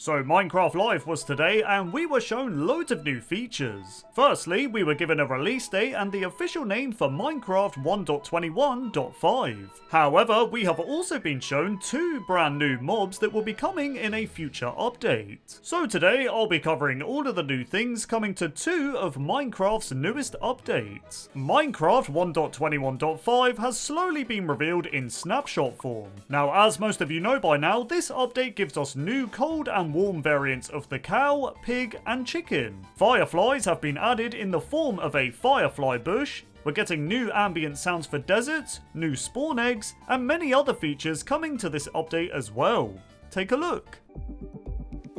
So Minecraft Live was today and we were shown loads of new features. Firstly, we were given a release date and the official name for Minecraft 1.21.5. However, we have also been shown 2 brand new mobs that will be coming in a future update. So today I'll be covering all of the new things coming to 2 of Minecraft's newest updates. Minecraft 1.21.5 has slowly been revealed in snapshot form. Now, as most of you know by now, this update gives us new cold and warm variants of the cow, pig and chicken. Fireflies have been added in the form of a firefly bush. We're getting new ambient sounds for deserts, new spawn eggs, and many other features coming to this update as well. Take a look.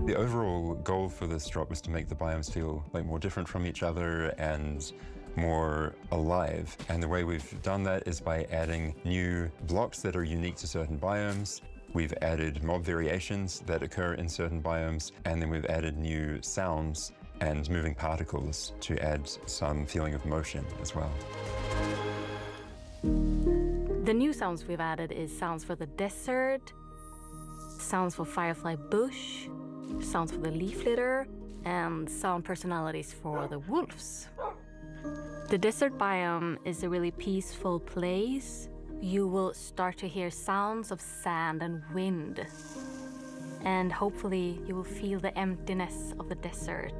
The overall goal for this drop was to make the biomes feel like more different from each other and more alive. And the way we've done that is by adding new blocks that are unique to certain biomes. We've added mob variations that occur in certain biomes, and then we've added new sounds and moving particles to add some feeling of motion as well. The new sounds we've added is sounds for the desert, sounds for firefly bush, sounds for the leaf litter, and sound personalities for the wolves. The desert biome is a really peaceful place. You will start to hear sounds of sand and wind. And hopefully you will feel the emptiness of the desert.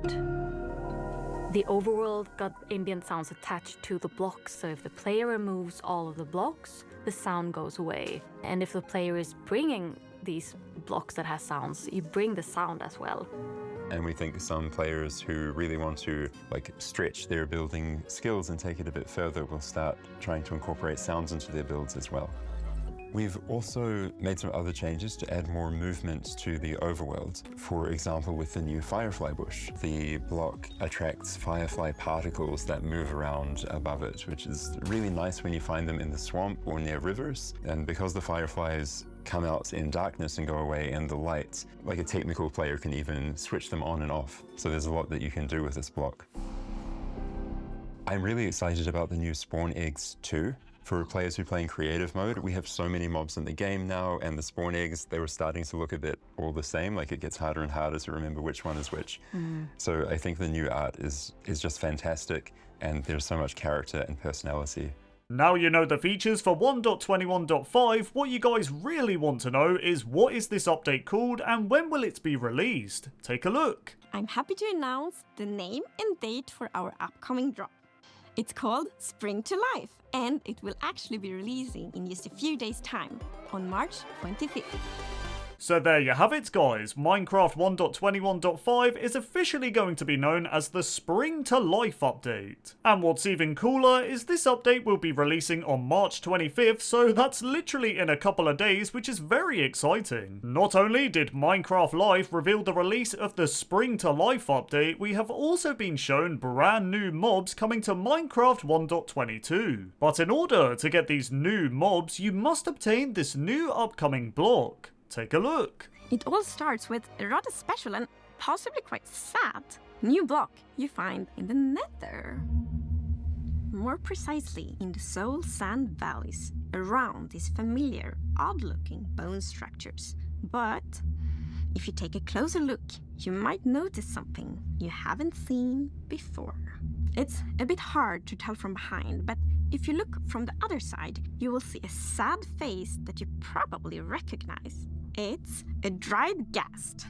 The overworld got ambient sounds attached to the blocks, so if the player removes all of the blocks, the sound goes away. And if the player is bringing these blocks that has sounds, you bring the sound as well. And we think some players who really want to stretch their building skills and take it a bit further will start trying to incorporate sounds into their builds as well. We've also made some other changes to add more movement to the overworld. For example, with the new firefly bush, the block attracts firefly particles that move around above it, which is really nice when you find them in the swamp or near rivers. And because the fireflies come out in darkness and go away in the light, like a technical player can even switch them on and off. So there's a lot that you can do with this block. I'm really excited about the new spawn eggs too. For players who play in creative mode, we have so many mobs in the game now, and the spawn eggs, they were starting to look a bit all the same, like it gets harder and harder to remember which one is which. So I think the new art is just fantastic, and there's so much character and personality. Now you know the features for 1.21.5, what you guys really want to know is what is this update called and when will it be released? Take a look. I'm happy to announce the name and date for our upcoming drop. It's called Spring to Life, and it will actually be releasing in just a few days' time, on March 25th. So there you have it guys, Minecraft 1.21.5 is officially going to be known as the Spring to Life update. And what's even cooler is this update will be releasing on March 25th, so that's literally in a couple of days, which is very exciting. Not only did Minecraft Live reveal the release of the Spring to Life update, we have also been shown brand new mobs coming to Minecraft 1.22. But in order to get these new mobs, you must obtain this new upcoming block. Take a look. It all starts with a rather special and possibly quite sad new block you find in the nether. More precisely, in the soul sand valleys around these familiar, odd-looking bone structures. But if you take a closer look, you might notice something you haven't seen before. It's a bit hard to tell from behind, but if you look from the other side, you will see a sad face that you probably recognize. It's a dried ghast.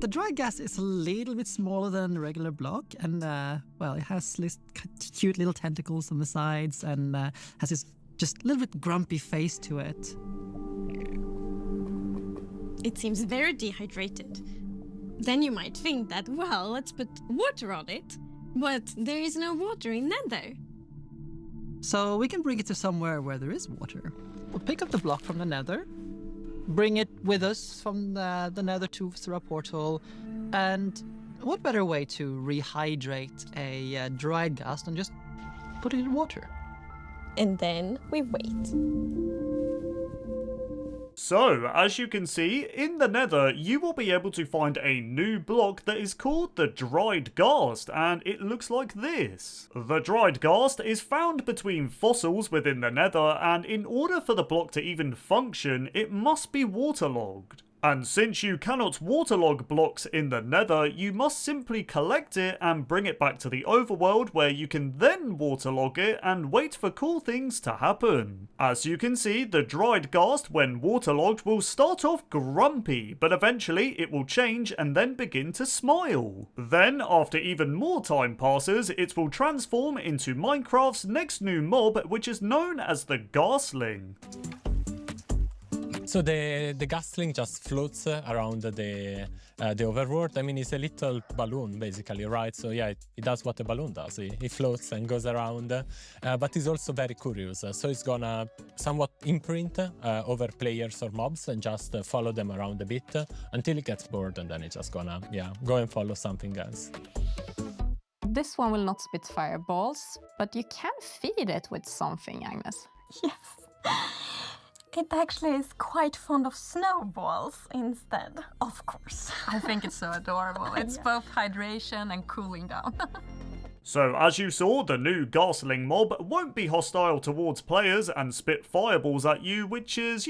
The dried ghast is a little bit smaller than the regular block, and well, it has this cute little tentacles on the sides and has this just little bit grumpy face to it. It seems very dehydrated. Then you might think that, well, let's put water on it. But there is no water in nether. So we can bring it to somewhere where there is water. We'll pick up the block from the nether, bring it with us from the nether to through a portal, and what better way to rehydrate a dried ghast than just put it in water? And then we wait. So, as you can see, in the nether, you will be able to find a new block that is called the dried ghast, and it looks like this. The dried ghast is found between fossils within the nether, and in order for the block to even function, it must be waterlogged. And since you cannot waterlog blocks in the nether, you must simply collect it and bring it back to the overworld where you can then waterlog it and wait for cool things to happen. As you can see, the dried ghast when waterlogged will start off grumpy, but eventually it will change and then begin to smile. Then, after even more time passes, it will transform into Minecraft's next new mob, which is known as the Ghastling. So the Ghastling just floats around the overworld. I mean, it's a little balloon, basically, right? So yeah, it does what a balloon does. It floats and goes around, but it's also very curious. So it's gonna somewhat imprint over players or mobs and just follow them around a bit until it gets bored, and then it's just gonna, go and follow something else. This one will not spit fireballs, but you can feed it with something, Agnes. Yes. It actually is quite fond of snowballs instead, of course. I think it's so adorable. It's both hydration and cooling down. So as you saw, the new Ghastling Mob won't be hostile towards players and spit fireballs at you, which is,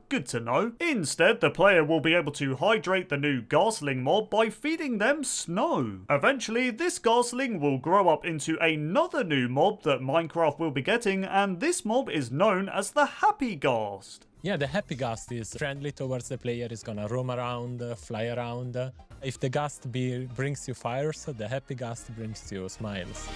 good to know. Instead, the player will be able to hydrate the new Ghastling Mob by feeding them snow. Eventually, this Ghastling will grow up into another new mob that Minecraft will be getting, and this mob is known as the Happy Ghast. Yeah, the Happy Ghast is friendly towards the player. It's gonna roam around, fly around. If the Ghast brings you fires, the Happy Ghast brings you smiles.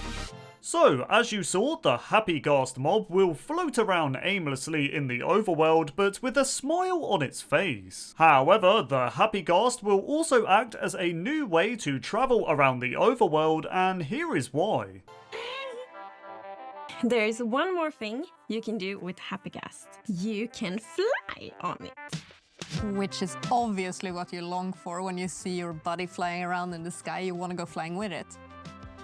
So, as you saw, the Happy Ghast mob will float around aimlessly in the overworld, but with a smile on its face. However, the Happy Ghast will also act as a new way to travel around the overworld, and here is why. There's one more thing you can do with Happy Ghast. You can fly on it. Which is obviously what you long for when you see your buddy flying around in the sky. You want to go flying with it.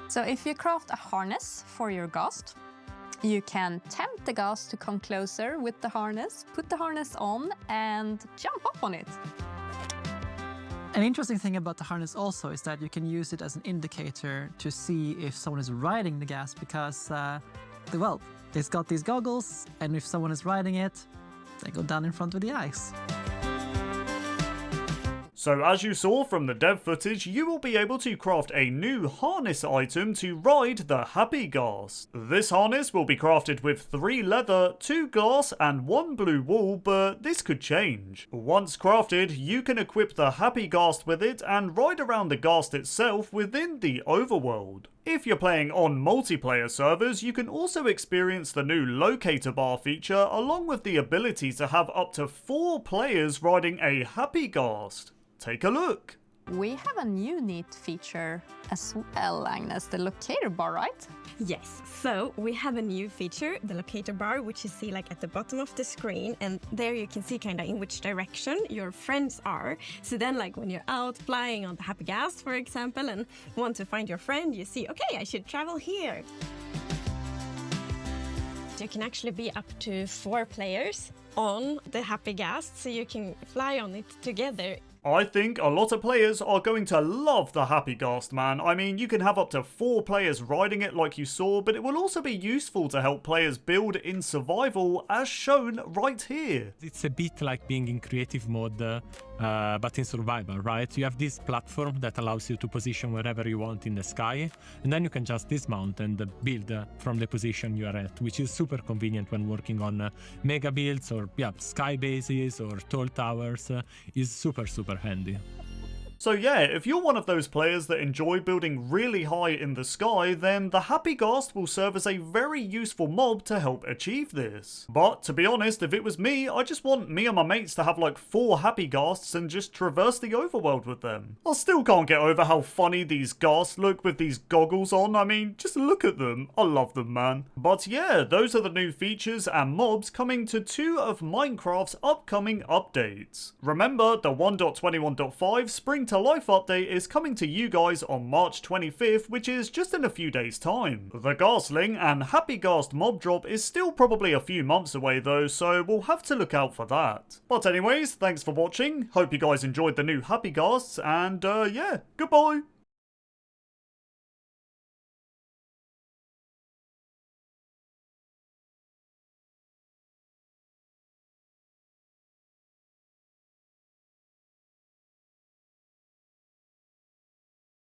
So if you craft a harness for your ghast, you can tempt the ghast to come closer with the harness, put the harness on, and jump up on it. An interesting thing about the harness also is that you can use it as an indicator to see if someone is riding the ghast because, it's got these goggles, and if someone is riding it, they go down in front of the ice. So as you saw from the dev footage, you will be able to craft a new harness item to ride the Happy Ghast. This harness will be crafted with 3 leather, 2 glass and 1 blue wool, but this could change. Once crafted, you can equip the Happy Ghast with it and ride around the ghast itself within the overworld. If you're playing on multiplayer servers, you can also experience the new Locator Bar feature along with the ability to have up to 4 players riding a Happy Ghast. Take a look. We have a new neat feature as well, Agnes, the Locator Bar, right? Yes, so we have a new feature, the Locator Bar, which you see at the bottom of the screen, and there you can see in which direction your friends are. So then when you're out flying on the Happy Ghast, for example, and want to find your friend, you see, okay, I should travel here. You can actually be up to 4 players on the Happy Ghast, so you can fly on it together. I think a lot of players are going to love the Happy Ghast, man. I mean, you can have up to 4 players riding it like you saw, but it will also be useful to help players build in survival as shown right here. It's a bit like being in creative mode, but in survival, right? You have this platform that allows you to position wherever you want in the sky, and then you can just dismount and build from the position you are at, which is super convenient when working on mega builds or sky bases or tall towers. Is super handy. So yeah, if you're one of those players that enjoy building really high in the sky, then the Happy Ghast will serve as a very useful mob to help achieve this. But to be honest, if it was me, I just want me and my mates to have 4 Happy Ghasts and just traverse the overworld with them. I still can't get over how funny these ghasts look with these goggles on. I mean, just look at them. I love them, man. But yeah, those are the new features and mobs coming to 2 of Minecraft's upcoming updates. Remember, the 1.21.5 Spring to Life update is coming to you guys on March 25th, which is just in a few days time. The Ghastling and Happy Ghast Mob drop is still probably a few months away though, so we'll have to look out for that. But anyways, thanks for watching, hope you guys enjoyed the new Happy Ghasts, and yeah, goodbye!